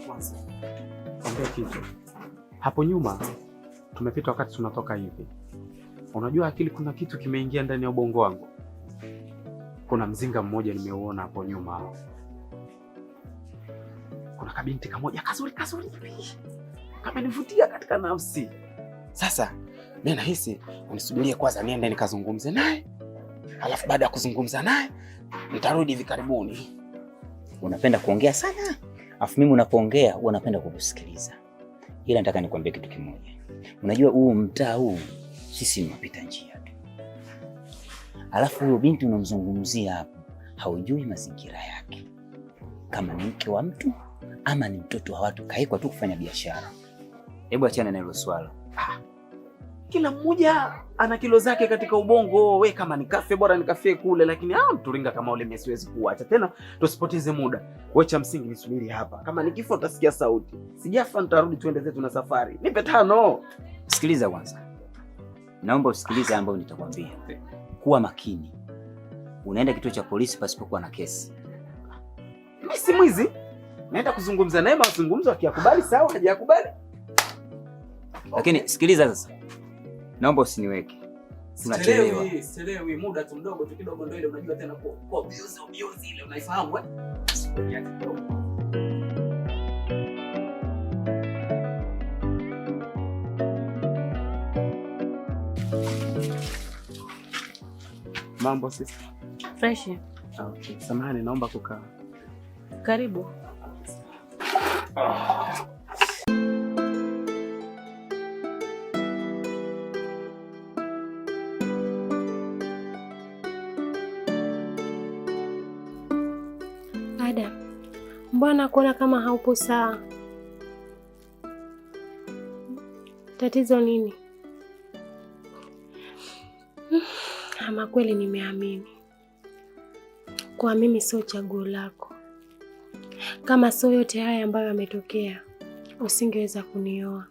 Kwanza ongea kitu. Hapo nyuma tumepita wakati tunatoka hivi. Unajua akili, kuna kitu kimeingia ndani ya ubongo wangu. Kuna mzinga mmoja nimeuona hapo nyuma. Kuna kabinti kamoja kazuri kamenivutia katika nafsi. Sasa mimi nahisi unisubirie kwanza niende nikazungumze naye. Alafu baada ya kuzungumza naye nitarudi hivi karibuni. Unapenda kuongea sana. Alafu mimi unapoongea huwa napenda kukusikiliza. Ila nataka nikwambie kitu kimoja. Unajua huu mtaa huu sisi ni wapita njia tu. Alafu huyo binti unamzungumzia hapo haujui mazingira yake. Kama ni mke wa mtu ama ni mtoto wa watu kaekwa tu kufanya biashara. Hebu achana na hilo swala. Kila mmoja ana kilo zake katika ubongo. We kama ni kafe bora ni kafe kule, lakini mturinga kama ule mimi siwezi kuacha tena. Tusipoteze muda. Wewe cha msingi nisubiri hapa. Kama nikifa utasikia sauti. Sijafa nitarudi tuende zetu na safari. Nipe 5. Sikiliza kwanza. Naomba usikilize ambayo nitakwambia. Kuwa makini. Unaenda kituo cha polisi pasipokuwa na kesi. Mimi si mwizi. Naenda kuzungumza naye, mazungumzo akiyakubali sawa, hajakubali. Lakini sikiliza sasa. Naomba usiniweke. Tunachelewa. Sielewi, muda tu mdogo tu kidogo ndio ile unajua tena kwa biozi ile unaifahamu eh? Mambo sisi. Fresh. Okay, samahani naomba kukaa. Karibu. Ada, mbona kuona kama haupo sawa? Tatizo nini? Ama kweli nimeamini kwa mimi sio chaguo lako. Kama sio yote haya ambayo yametokea, usingeweza kunioa,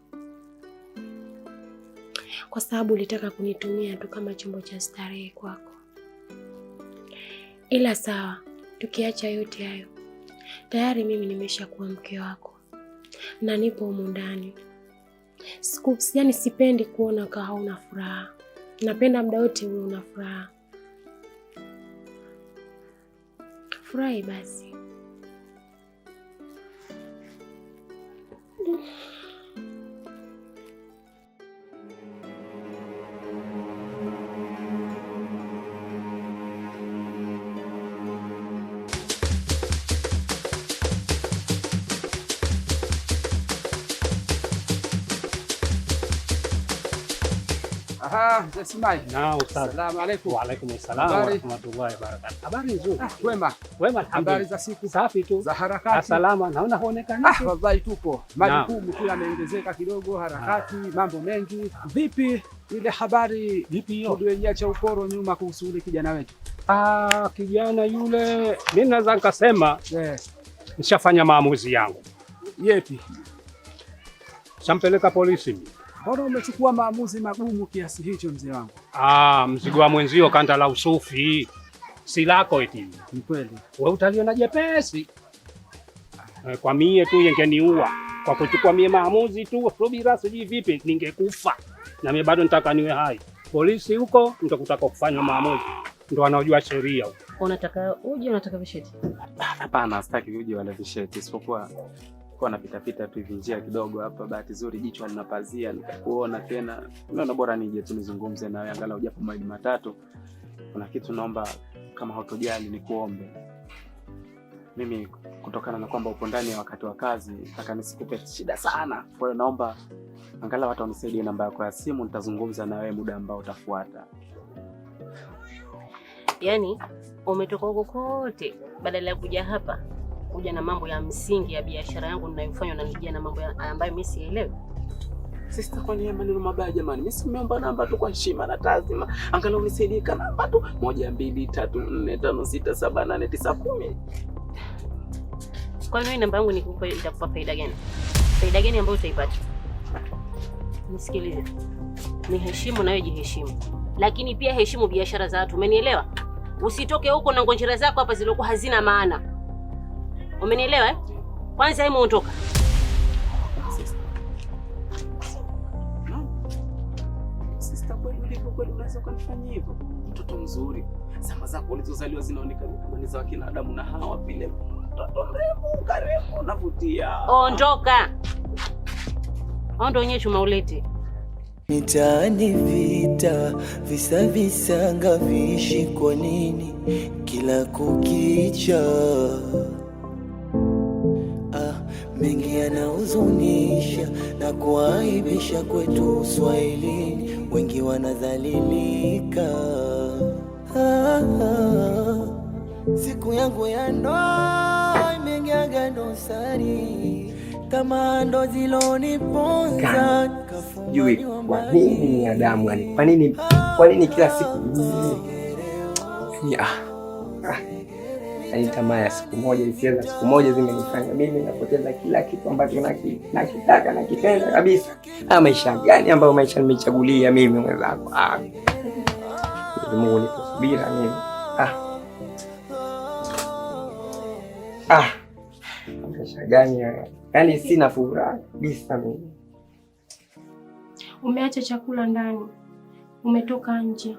kwa sababu ulitaka kunitumia tu kama chombo cha starehe kwako. Ila sawa, tukiacha yote hayo, tayari mimi nimeshakuwa mke wako na nipo humu ndani. Yaani sipendi kuona kama hauna furaha. Napenda muda wote uwe una furaha. Furahi basi. Mzee Simai. Naam, ustaz. Asalamu alaykum. Wa alaykum assalam wa rahmatullahi wa barakatuh. Habari nzuri. Wema. Wema alhamdulillah. Habari za siku. Safi tu. Za harakati. Salama. Naona huonekani. Wallahi tupo. Majukumu tu yameongezeka kidogo, harakati, mambo mengi. Vipi ile habari tuliyoiacha ukoro nyuma kuhusu yule kijana wetu? Kijana yule mimi naweza nikasema nishafanya maamuzi yangu. Yepi? Shampeleka polisi. Mbona umechukua maamuzi magumu kiasi hicho mzee wangu? Mzigo wa mwenzio kanda la usufi. Si lako eti. Ni kweli. Wewe utaliona jepesi. Kwa mie tu yengeniua. Kwa kuchukua mie maamuzi tu, subira siji vipi ningekufa. Na mimi bado nitaka niwe hai. Polisi huko ndio kutaka kufanya maamuzi. Ndio wanaojua sheria huko. Unataka uje, unataka visheti? Hapana, sitaki uje wala visheti, isipokuwa kwa napita tu hivi njia kidogo hapa, bahati nzuri jicho linapazia nikakuona tena. Naona bora nije tu nizungumze nawe angalau japo mawili matatu. Kuna kitu naomba kama hutojali nikuombe. Mimi kutokana na kwamba upo ndani ya wakati wa kazi, nataka nisikupe shida sana. Kwa hiyo naomba angalau hata unisaidie namba yako ya simu, nitazungumza na wewe muda ambao utafuata. Yaani umetoka huko kote badala ya kuja hapa kuja na mambo ya msingi ya biashara yangu ninayofanya na nijia na mambo ambayo mimi sielewi. Sister, kwa nini maneno mabaya jamani? Mimi simeomba namba tu kwa heshima na taazima. Angalau unisaidie kana namba tu 1 2 3 4 5 6 7 8 9 10. Kwa nini namba yangu nikupa itakupa faida gani? Faida gani ambayo utaipata? Nisikilize. Ni heshimu na wewe jiheshimu. Lakini pia heshimu biashara za watu. Umenielewa? Usitoke huko na ngonjera zako hapa zilokuwa hazina maana. Umenielewa eh? Kwanza hebu ondoka. Sister, kweli unaweza kunifanyia hivyo? Mtoto mzuri. Zama zako ulizozaliwa zinaonekana kama ni za wakina Adamu na Hawa vile. Mtoto mrembo, karibu, unavutia. Ondoka. Ondo wenyewe chuma ulete. Mitaani vita, visa visanga viishi kwa nini kila kukicha? Mengi yanahuzunisha na kuaibisha kwetu Uswahilini, wengi wanadhalilika. Siku yangu ya ndoa imenyaga dosari, tamaa ndo ziloniponza. Jui kwa nini binadamu, yani kwa nini kila siku yani tamaa ya siku moja, hisia za siku moja zimenifanya mimi napoteza kila kitu ambacho nakitaka nakipenda kabisa. Maisha gani ambayo maisha nimechagulia mimi mwenzako? Mungu nipe subira mimi. Maisha gani yani, sina furaha kabisa mimi. Umeacha chakula ndani, umetoka nje,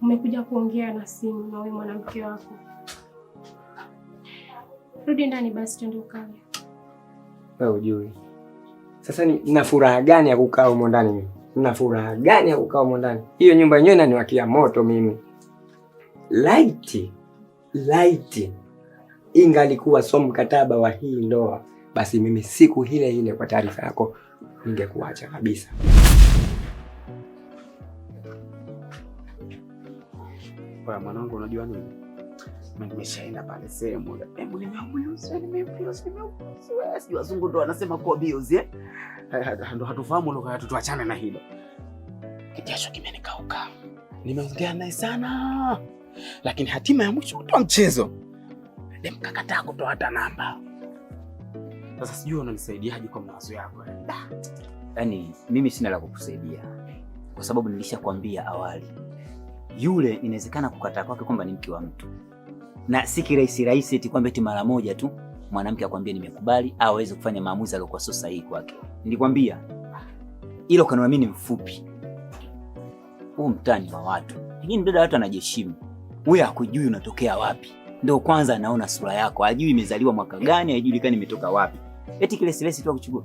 umekuja kuongea na simu na wewe mwanamke wako. Rudi ndani basi, twende ukale. Wewe ujui sasa nina furaha gani ya kukaa humo ndani mimi? Nina furaha gani ya kukaa humo ndani? Hiyo nyumba yenyewe inaniwakia moto mimi. Light ingalikuwa so mkataba wa hii ndoa, basi mimi siku ile kwa taarifa yako ningekuacha kabisa. Kwa mwanangu, unajua nini? Mimi nimeshaenda pale sehemu. Nimeambiwa sio wazungu ndo wanasema kwa bios eh? Ndo hatufahamu lugha yetu, tuachane na hilo. Kijasho kimenikauka. Nimeongea naye sana. Lakini hatima ya mwisho kutoa mchezo. Mkakataa kutoa hata namba. Sasa sijui unanisaidiaje kwa mawazo yako. Yaani mimi sina la kukusaidia. Kwa sababu nilishakwambia awali. Yule inawezekana kukataa kwake kwamba ni mke wa mtu. Na si kirahisi eti kwamba eti mara moja tu mwanamke akwambie nimekubali au aweze kufanya maamuzi aliyokuwa sio sahihi kwake. Nilikwambia ilo kanwa mimi ni mfupi. Huu mtani wa watu. Lakini dada watu anajiheshimu. Wewe hakujui unatokea wapi. Ndio kwanza anaona sura yako. Hajui imezaliwa mwaka gani, hajui kani imetoka wapi. Eti kile silesi tu akuchukua.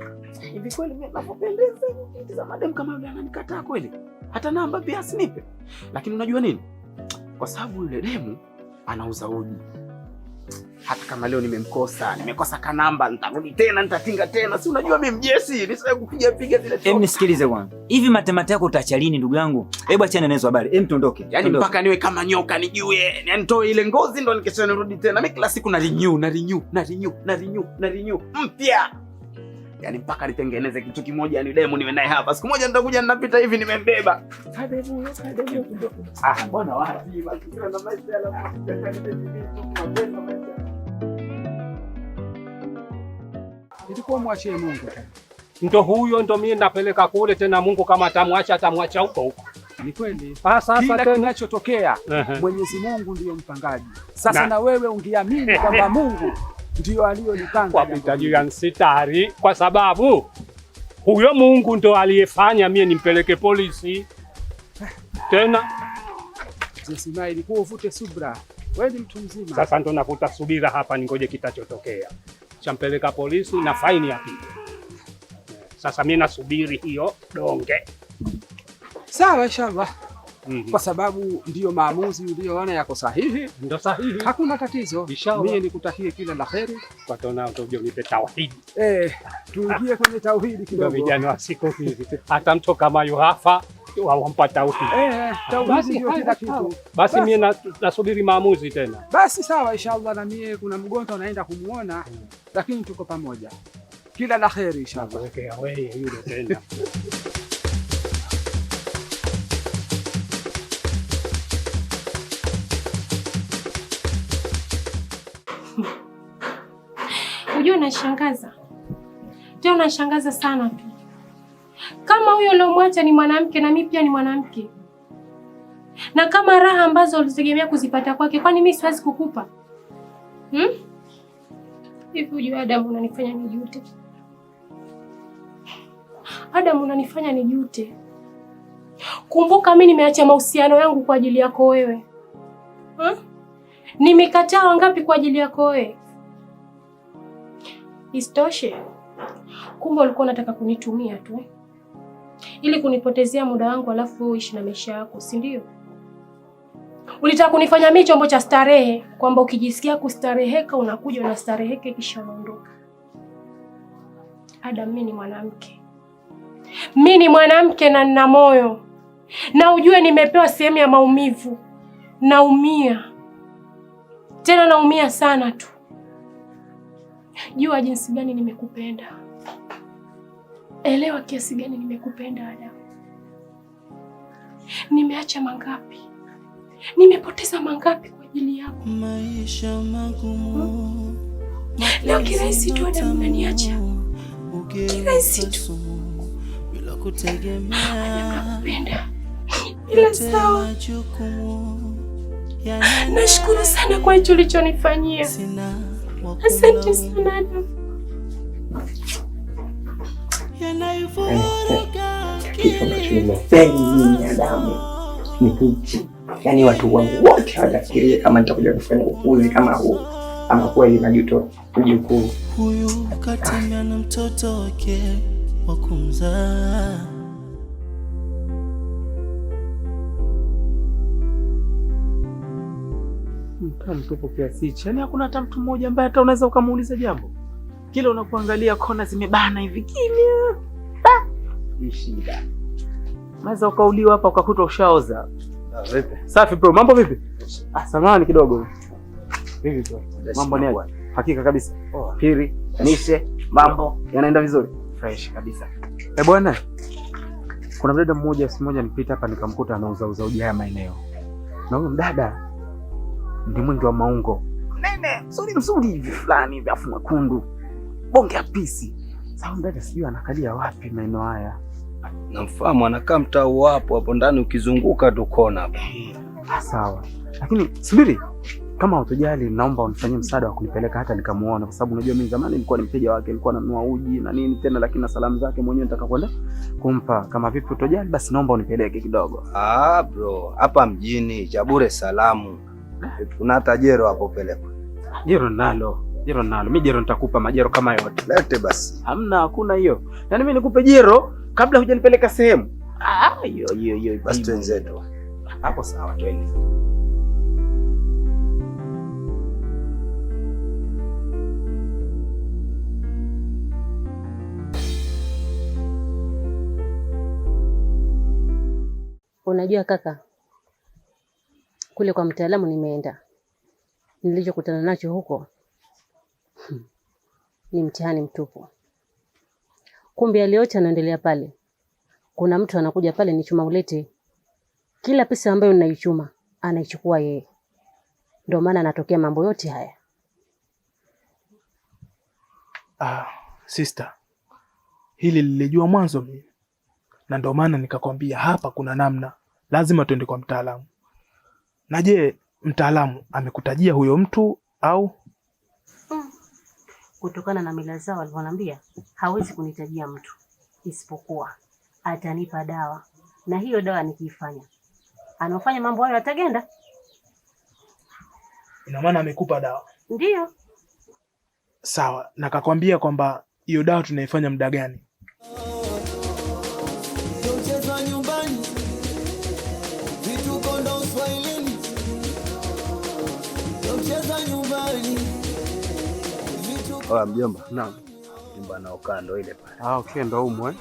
Hivi kweli mimi napopendeza hivi za madam kama yule ananikataa kweli? Hata namba pia asinipe. Lakini unajua nini? Kwa sababu yule demu anauza uji. Hata kama leo nimekosa kanamba, nitarudi tena, nitatinga tena. Si unajua mimi mjesi, nisije kupiga zile. Hebu nisikilize bwana. Hivi matemate yako utaacha lini ndugu yangu? Hebu achana nazo habari. Hebu tuondoke. Yaani mpaka niwe kama nyoka nijue. Yaani nitoe ile ngozi ndo nikesha nirudi tena. Mimi kila siku na renew mpya. Yaani mpaka nitengeneze kitu kimoja, yani demo niwe naye hapa. Siku moja nitakuja ninapita hivi nimembeba. Bwana wapi basi kila na maisha ya Ilikuwa mwachie Mungu. Ndo huyo ndo mimi napeleka kule tena, Mungu kama atamwacha huko. Ni kweli. Sasa kila tena kinachotokea Mwenyezi Mungu ndiyo mpangaji. Sasa na wewe ungeamini kwamba Mungu ndio aliyolipanga kwa mitaji ya nsitari, kwa sababu huyo Mungu ndo aliyefanya mimi nimpeleke polisi. Tena Sasa ilikuwa uvute subra. Wewe ni mtu mzima. Sasa ndo navuta subira hapa, ningoje kitachotokea. Champeleka polisi na faini yapige. Sasa mimi nasubiri hiyo donge. Sawa inshallah. Kwa sababu ndiyo maamuzi uliyoona yako sahihi. Ndio sahihi. Hakuna tatizo. Mimi nikutakie kila la kheri. Kwa tona utaje nipe tauhidi. Tuingie kwenye tauhidi kidogo. Vijana wa siku hizi. Hata mtu kama Yuhafa wampa tauhidi. Tauhidi ndio kila kitu. Basi mimi nasubiri maamuzi tena. Basi sawa inshallah, na mimi kuna mgonjwa naenda kumuona, lakini tuko pamoja. Kila la kheri inshallah. Wekea wewe yule tena. Unajua unashangaza. Tena unashangaza sana tu. Kama huyo aliyomwacha ni mwanamke na mimi pia ni mwanamke. Na kama raha ambazo ulitegemea kuzipata kwake, kwani mimi siwezi kukupa? Hivi ujue Adamu, unanifanya nijute. Adamu, unanifanya nijute. Kumbuka mimi nimeacha mahusiano yangu kwa ajili yako wewe. Nimekataa wangapi kwa ajili yako wewe? Isitoshe, kumbe ulikuwa unataka kunitumia tu ili kunipotezea muda wangu, alafu uishi na maisha yako, si ndio? Ulitaka kunifanya mimi chombo cha starehe, kwamba ukijisikia kustareheka unakuja unastareheke kisha unaondoka. Adam, mimi ni mwanamke. Mimi ni mwanamke na nina moyo. Na ujue nimepewa sehemu ya maumivu. Naumia. Tena naumia sana tu. Jua jinsi gani nimekupenda. Elewa kiasi gani nimekupenda Adam. Nimeacha mangapi? Nimepoteza mangapi kwa ajili yako? Maisha magumu. Leo kirahisi tu Adam unaniacha. Kirahisi tu. Bila kutegemea. Nakupenda. Ila sawa. Nashukuru sana kwa hicho ulichonifanyia. Asante sana Adam. Kitu ambacho nimefeli mimi Adamu ni hichi. Yaani watu wangu wote watafikiria kama nitakuja kufanya upuzi kama huu. Ama kweli majuto kujikuu. Huyu katembea na mtoto wake wa kumzaa. Mtupo kiasi hichi. Yaani hakuna hata mtu mmoja ambaye hata unaweza ukamuuliza jambo. Kila unapoangalia kona zimebana hivi kimya. Ni shida. Unaweza ukauliwa hapa ukakuta ushaoza. Vipi? Safi bro, mambo vipi? Samahani kidogo. Vipi bro? Mambo ni aje? Hakika kabisa. Piri, nishe, mambo yanaenda vizuri. Fresh kabisa. Bwana. Kuna mdada mmoja siku moja nilipita hapa nikamkuta anauza uji haya maeneo. Na huyo mdada ndi mwingi wa maungo. Nene, mzuri hivi fulani hivi afu mwekundu. Bonge ya pisi. Sasa mdada sijui anakalia wapi maeneo haya. Namfahamu, anakaa mtaa hapo ndani ukizunguka tu kona hapo. Sawa. Lakini subiri. Kama utojali naomba unifanyie msaada wa kunipeleka hata nikamuona, kwa sababu unajua mimi zamani nilikuwa ni mteja wake, nilikuwa nanunua uji na nini tena, lakini na salamu zake mwenyewe nitaka kwenda kumpa. Kama vipi utojali basi naomba unipeleke kidogo. Bro, hapa mjini cha bure salamu. Kuna tajero hapo peleka. Jero nalo. Mimi jero nitakupa majero kama yote. Lete basi. Hakuna hiyo. Yaani mimi nikupe jero kabla hujanipeleka sehemu. Hiyo basi twenzetu. Hapo sawa twende. Unajua kaka, kule kwa mtaalamu nimeenda. Nilichokutana nacho huko ni mtihani mtupu. Kumbe aliyote anaendelea pale. Kuna mtu anakuja pale ni chuma ulete. Kila pesa ambayo ninaichuma anaichukua yeye. Ndio maana anatokea mambo yote haya. Sister. Hili lilijua mwanzo mimi. Na ndio maana nikakwambia hapa kuna namna. Lazima tuende kwa mtaalamu. Na je, mtaalamu amekutajia huyo mtu au? Kutokana na mila zao alivyoniambia, hawezi kunitajia mtu. Isipokuwa atanipa dawa. Na hiyo dawa nikiifanya, anafanya mambo hayo atagenda. Ina maana amekupa dawa? Ndiyo. Sawa, na kakwambia kwamba hiyo dawa tunaifanya muda gani? Mjomba. Naam. Nyumba na ukando ile pale. Okay, ndo humo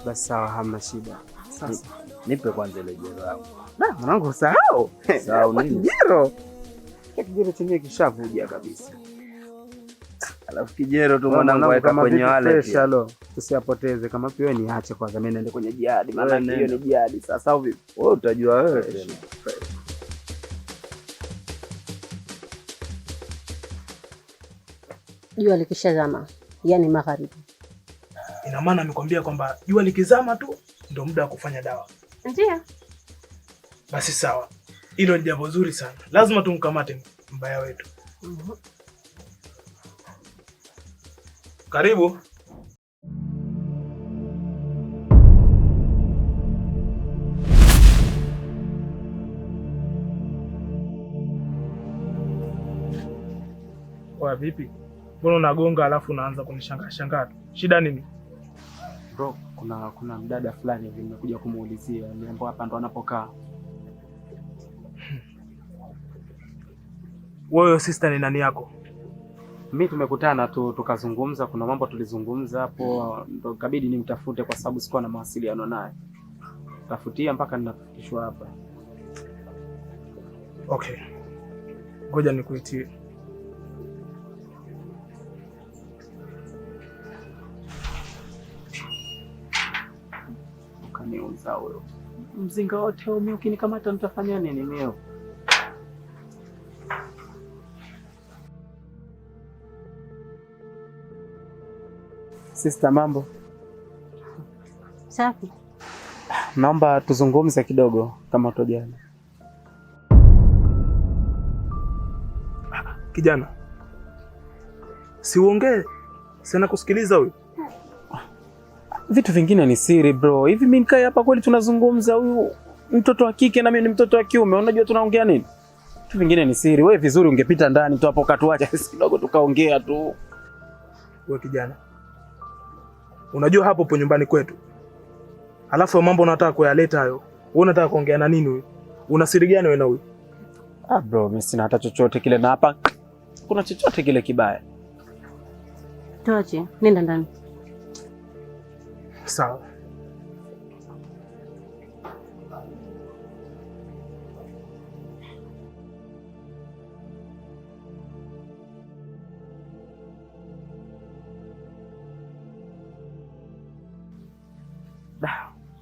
Basi sawa, hamna shida. Sasa nipe kwanza ile jero yangu. Mwanangu sahau. Sahau nini? Jero. Kijero chenyewe kishavuja kabisa. Alafu kijero tu mwanangu aweka kwenye wale pia. Tusiapoteze kama pia niache kwanza mimi niende kwenye jihadi. Maana hiyo ni jihadi. Sasa au vipi? Wewe utajua wewe tena. Jua likishazama, yani magharibi. Ina maana amekwambia kwamba jua likizama tu ndio muda wa kufanya dawa. Ndiyo. Basi sawa. Hilo ni jambo zuri sana. Lazima tumkamate mbaya wetu. Karibu. Kwa vipi? Mbona unagonga alafu unaanza kunishangaa shangaa? Shida nini? Bro, kuna mdada fulani hivi nimekuja kumuulizia, niambo hapa ndo anapokaa. Wewe sister ni nani yako? Mimi tumekutana tu tukazungumza, kuna mambo tulizungumza hapo, ndo kabidi nimtafute kwa sababu sikuwa na mawasiliano naye. Tafutia mpaka ninafikishwa hapa. Okay. Ngoja nikuitie. Ukaniuza huyo. Mzinga wote mimi ukinikamata nitafanya nini mimi? Sister, mambo? Safi. Naomba tuzungumze kidogo kama utojana. Kijana. Si uongee. Sina kusikiliza huyu. Vitu vingine ni siri bro. Hivi mimi nikae hapa kweli tunazungumza, huyu mtoto wa kike na mimi ni mtoto wa kiume. Unajua tunaongea nini? Vitu vingine ni siri. Wewe vizuri ungepita ndani tu hapo katuacha sisi kidogo tukaongea tu. Wewe kijana. Unajua hapo po nyumbani kwetu. Alafu mambo unataka kuyaleta hayo. Wewe unataka kuongea na nini huyu? Una siri gani wewe na huyu? Bro, mimi sina hata chochote kile na hapa kuna chochote kile kibaya. Toache, nenda ndani. Sawa.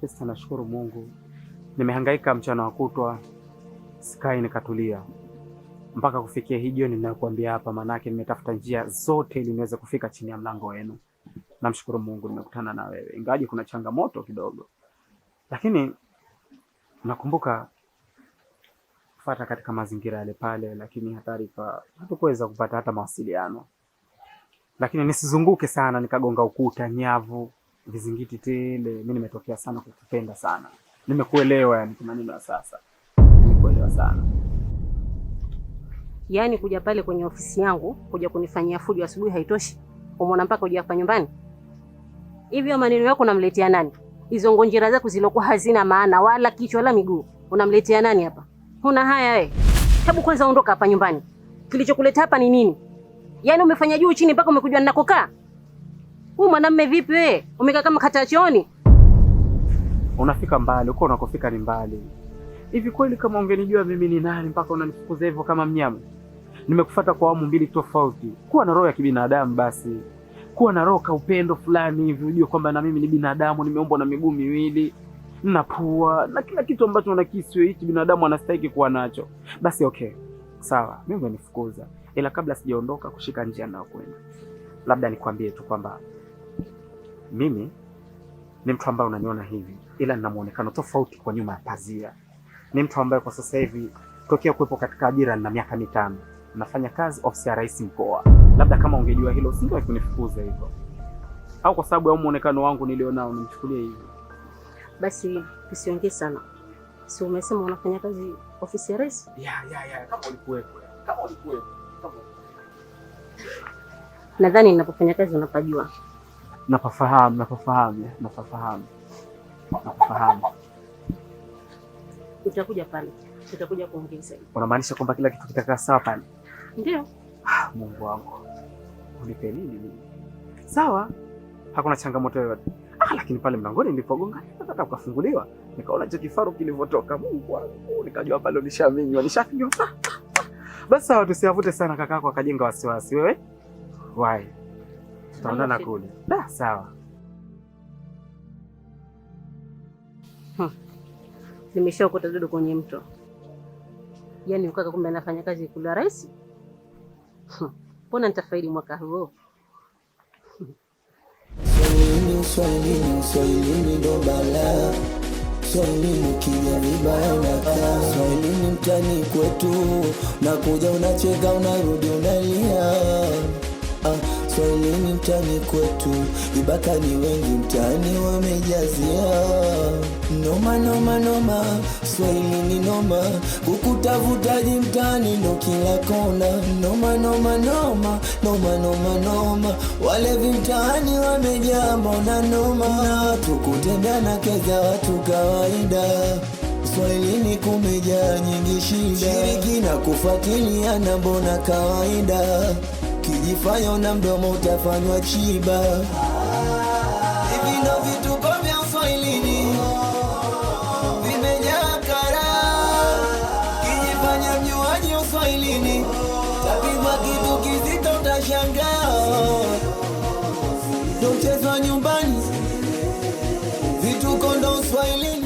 Sasa nashukuru Mungu. Nimehangaika mchana wa kutwa, sikai nikatulia. Mpaka kufikia hii jioni ninayokuambia hapa, manake nimetafuta njia zote ili niweze kufika chini ya mlango wenu. Namshukuru Mungu nimekutana na wewe. Ingawaje kuna changamoto kidogo. Lakini nakumbuka kufuata katika mazingira yale pale, lakini hatari kwa hatukuweza kupata hata mawasiliano. Lakini nisizunguke sana nikagonga ukuta, nyavu, vizingiti tele. Mimi nimetokea sana kukupenda sana. Nimekuelewa yani kwa maneno ya sasa. Nimekuelewa sana. Yaani kuja pale kwenye ofisi yangu, kuja kunifanyia fujo asubuhi haitoshi. Umeona mpaka uje hapa nyumbani? Hivyo maneno yako unamletea nani? Hizo ngonjera zako zilokuwa hazina maana wala kichwa wala miguu. Unamletea nani hapa? Huna haya wewe. Hebu kwanza ondoka hapa nyumbani. Kilichokuleta hapa ni nini? Yaani umefanya juu chini mpaka umekujua ninakokaa? Huyu mwanamume vipi wewe? Umekaa kama kata chooni? Unafika mbali, uko unakofika ni mbali. Hivi kweli kama ungenijua mimi ni nani mpaka unanifukuza hivyo kama mnyama? Nimekufuata kwa awamu mbili tofauti. Kuwa na roho ya kibinadamu basi. Kuwa na roho ka upendo fulani hivi, ujue kwamba na mimi ni binadamu, nimeumbwa na miguu miwili, na pua, na kila kitu ambacho unakisi hiki binadamu anastahili kuwa nacho. Basi okay. Sawa, mimi umenifukuza. Ila kabla sijaondoka kushika njia na kwenda, labda nikwambie tu kwamba mimi ni mtu ambaye unaniona hivi, ila nina muonekano tofauti kwa nyuma ya pazia. Ni mtu ambaye kwa sasa hivi tokea kuwepo katika ajira na miaka 5. Nafanya kazi ofisi ya rais mkoa. Labda kama ungejua hilo usingewahi kunifukuza hivyo. Au kwa sababu ya muonekano wangu nilionao nimchukulie hivi. Basi usiongee sana. Si umesema unafanya kazi ofisi ya rais? Ya, kama ulikuwepo. Kama ulikuwepo. Nadhani ninapofanya kazi unapajua. Napafahamu. Utakuja pale. Tutakuja kuongeza. Unamaanisha kwamba kila kitu kitakaa sawa pale? Ndio. Mungu wangu. Unipe nini mimi? Sawa. Hakuna changamoto yoyote. Lakini pale mlangoni nilipogonga hata ukafunguliwa. Nikaona hicho kifaru kilivyotoka. Mungu wangu. Nikajua pale ulishaminywa, nishafinywa. Basi sawa, tusiavute sana kakako akajenga wasiwasi. Wewe? Wai. Tutaonana kule. Sawa. Nimeshaokota dudu kwenye mto. Yaani ukaka kumbe anafanya kazi kula rais? Mbona nitafaidi mwaka huu? Swahilini ndo balaa. Swahilini kija vibaya unakaa. Swahilini mtani kwetu. Nakuja unacheka unarudi unalia. Swahilini mtani kwetu, vibaka ni wengi mtani wamejazia. Noma noma noma, Swahili ni noma, kukutafutaji mtani ndo kila kona. Noma noma noma, noma noma noma, walevi mtani wamejaa mbona noma. Na tukutembea na keza watu kawaida, Swahilini kumejaa nyingi shida. Shiriki na kufuatiliana mbona kawaida, kijifanya una mdomo utafanywa chiba. Hivi ndo vituko vya Uswahilini, vimejaa kara. Kijifanya mjuaji Uswahilini, tapigwa kitu kizito utashangaa. Ndo mchezo wa nyumbani, vituko ndo Uswahilini.